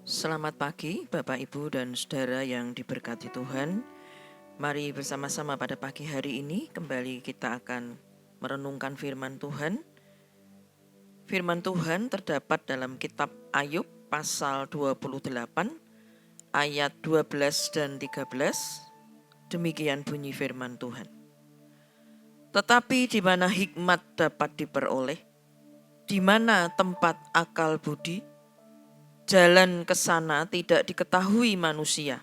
Selamat pagi Bapak Ibu dan Saudara yang diberkati Tuhan. Mari bersama-sama pada pagi hari ini kembali kita akan merenungkan firman Tuhan. Firman Tuhan terdapat dalam kitab Ayub pasal 28 ayat 12 dan 13. Demikian bunyi firman Tuhan. Tetapi di mana hikmat dapat diperoleh, di mana tempat akal budi, jalan ke sana tidak diketahui manusia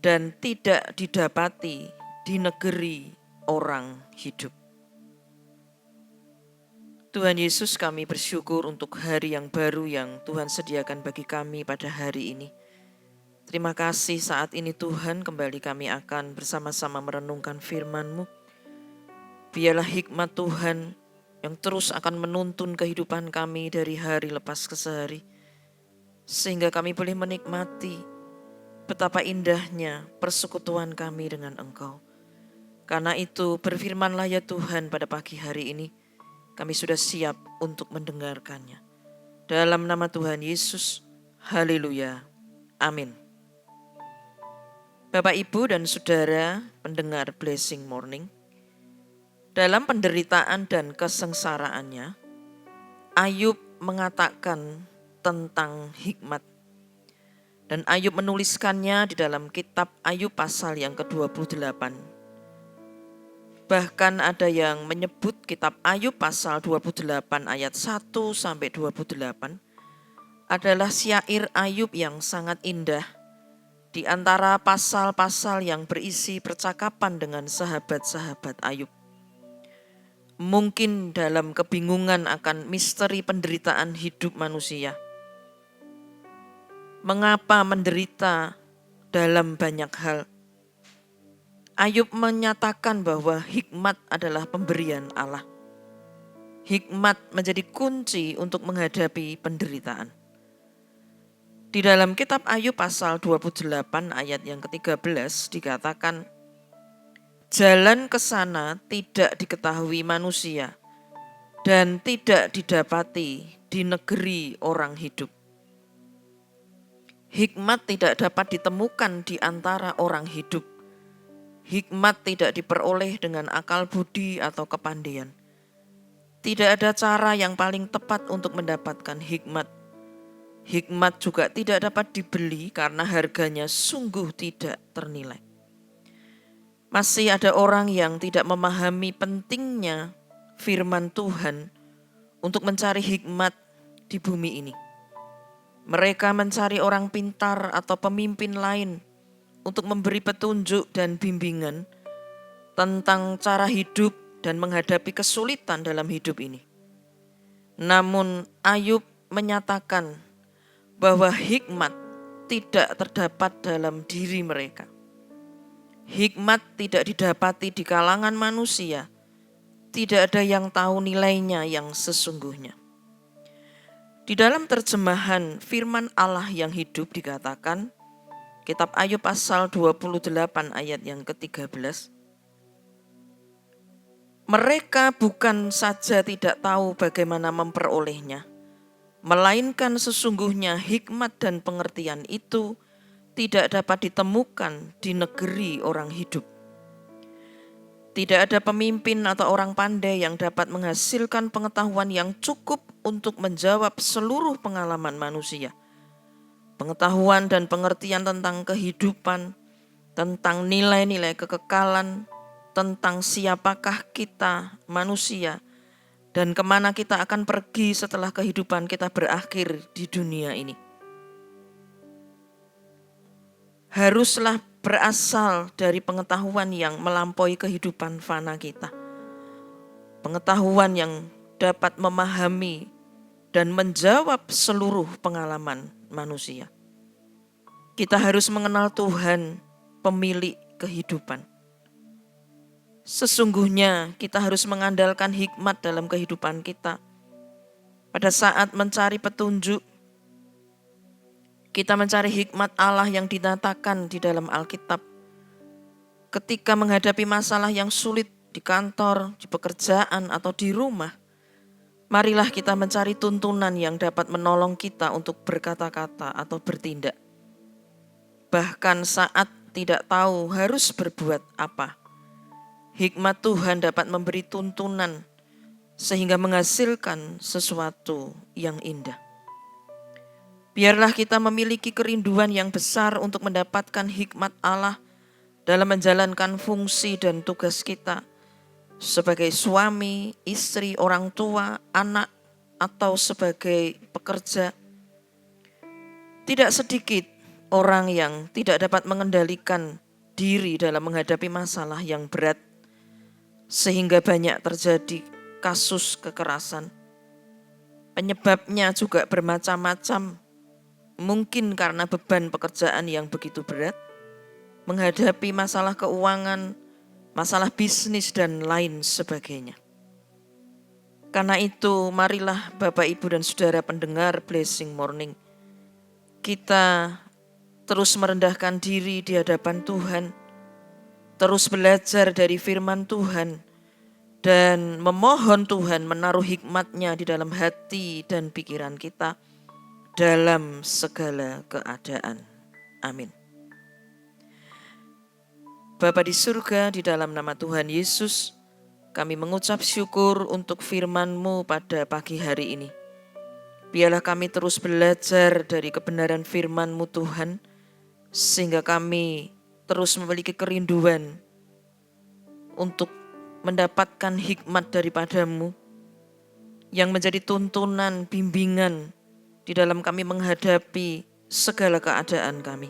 dan tidak didapati di negeri orang hidup. Tuhan Yesus, kami bersyukur untuk hari yang baru yang Tuhan sediakan bagi kami pada hari ini. Terima kasih saat ini Tuhan, kembali kami akan bersama-sama merenungkan firman-Mu. Biarlah hikmat Tuhan yang terus akan menuntun kehidupan kami dari hari lepas ke sehari, sehingga kami boleh menikmati betapa indahnya persekutuan kami dengan Engkau. Karena itu berfirmanlah ya Tuhan pada pagi hari ini, kami sudah siap untuk mendengarkannya. Dalam nama Tuhan Yesus, haleluya, amin. Bapak, Ibu, dan Saudara pendengar Blessing Morning, dalam penderitaan dan kesengsaraannya, Ayub mengatakan tentang hikmat. Dan Ayub menuliskannya di dalam kitab Ayub pasal yang ke-28. Bahkan ada yang menyebut kitab Ayub pasal 28 ayat 1 sampai 28 adalah syair Ayub yang sangat indah di antara pasal-pasal yang berisi percakapan dengan sahabat-sahabat Ayub. Mungkin dalam kebingungan akan misteri penderitaan hidup manusia. Mengapa menderita dalam banyak hal? Ayub menyatakan bahwa hikmat adalah pemberian Allah. Hikmat menjadi kunci untuk menghadapi penderitaan. Di dalam kitab Ayub pasal 28 ayat yang ke-13 dikatakan, jalan ke sana tidak diketahui manusia dan tidak didapati di negeri orang hidup. Hikmat tidak dapat ditemukan di antara orang hidup. Hikmat tidak diperoleh dengan akal budi atau kepandaian. Tidak ada cara yang paling tepat untuk mendapatkan hikmat. Hikmat juga tidak dapat dibeli karena harganya sungguh tidak ternilai. Masih ada orang yang tidak memahami pentingnya firman Tuhan untuk mencari hikmat di bumi ini. Mereka mencari orang pintar atau pemimpin lain untuk memberi petunjuk dan bimbingan tentang cara hidup dan menghadapi kesulitan dalam hidup ini. Namun Ayub menyatakan bahwa hikmat tidak terdapat dalam diri mereka. Hikmat tidak didapati di kalangan manusia. Tidak ada yang tahu nilainya yang sesungguhnya. Di dalam terjemahan firman Allah yang hidup dikatakan, kitab Ayub pasal 28 ayat yang ke-13, mereka bukan saja tidak tahu bagaimana memperolehnya, melainkan sesungguhnya hikmat dan pengertian itu tidak dapat ditemukan di negeri orang hidup. Tidak ada pemimpin atau orang pandai yang dapat menghasilkan pengetahuan yang cukup untuk menjawab seluruh pengalaman manusia. Pengetahuan dan pengertian tentang kehidupan, tentang nilai-nilai kekekalan, tentang siapakah kita manusia, dan kemana kita akan pergi setelah kehidupan kita berakhir di dunia ini. Haruslah berasal dari pengetahuan yang melampaui kehidupan fana kita. Pengetahuan yang dapat memahami dan menjawab seluruh pengalaman manusia. Kita harus mengenal Tuhan, pemilik kehidupan. Sesungguhnya kita harus mengandalkan hikmat dalam kehidupan kita. Pada saat mencari petunjuk, kita mencari hikmat Allah yang dinyatakan di dalam Alkitab. Ketika menghadapi masalah yang sulit di kantor, di pekerjaan, atau di rumah, Marilah kita mencari tuntunan yang dapat menolong kita untuk berkata-kata atau bertindak. Bahkan saat tidak tahu harus berbuat apa, hikmat Tuhan dapat memberi tuntunan sehingga menghasilkan sesuatu yang indah. Biarlah kita memiliki kerinduan yang besar untuk mendapatkan hikmat Allah dalam menjalankan fungsi dan tugas kita sebagai suami, istri, orang tua, anak, atau sebagai pekerja. Tidak sedikit orang yang tidak dapat mengendalikan diri dalam menghadapi masalah yang berat, sehingga banyak terjadi kasus kekerasan. Penyebabnya juga bermacam-macam, mungkin karena beban pekerjaan yang begitu berat, menghadapi masalah keuangan, masalah bisnis, dan lain sebagainya. Karena itu, marilah Bapak, Ibu, dan Saudara pendengar Blessing Morning, kita terus merendahkan diri di hadapan Tuhan, terus belajar dari firman Tuhan, dan memohon Tuhan menaruh hikmat-Nya di dalam hati dan pikiran kita dalam segala keadaan. Amin. Bapa di surga, di dalam nama Tuhan Yesus, kami mengucap syukur untuk firman-Mu pada pagi hari ini. Biarlah kami terus belajar dari kebenaran firman-Mu Tuhan, sehingga kami terus memiliki kerinduan untuk mendapatkan hikmat daripada-Mu yang menjadi tuntunan, bimbingan di dalam kami menghadapi segala keadaan kami.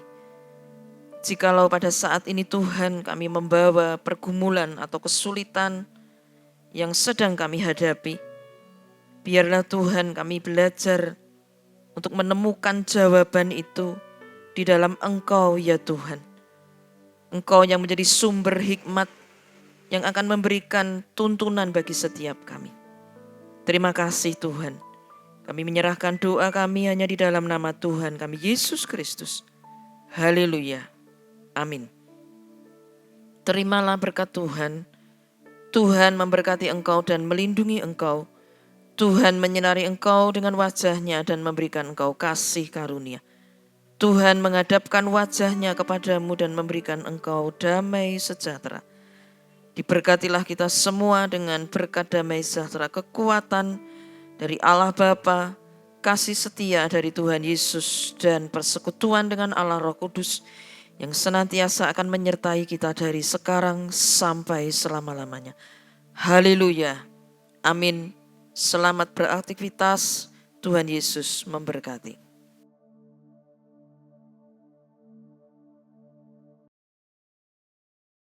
Jikalau pada saat ini Tuhan kami membawa pergumulan atau kesulitan yang sedang kami hadapi, biarlah Tuhan kami belajar untuk menemukan jawaban itu di dalam Engkau ya Tuhan. Engkau yang menjadi sumber hikmat yang akan memberikan tuntunan bagi setiap kami. Terima kasih Tuhan. Kami menyerahkan doa kami hanya di dalam nama Tuhan kami Yesus Kristus. Haleluya. Amin. Terimalah berkat Tuhan. Tuhan memberkati engkau dan melindungi engkau. Tuhan menyinari engkau dengan wajah-Nya dan memberikan engkau kasih karunia. Tuhan menghadapkan wajah-Nya kepadamu dan memberikan engkau damai sejahtera. Diberkatilah kita semua dengan berkat damai sejahtera, kekuatan dari Allah Bapa, kasih setia dari Tuhan Yesus, dan persekutuan dengan Allah Roh Kudus yang senantiasa akan menyertai kita dari sekarang sampai selama-lamanya. Haleluya. Amin. Selamat beraktivitas. Tuhan Yesus memberkati.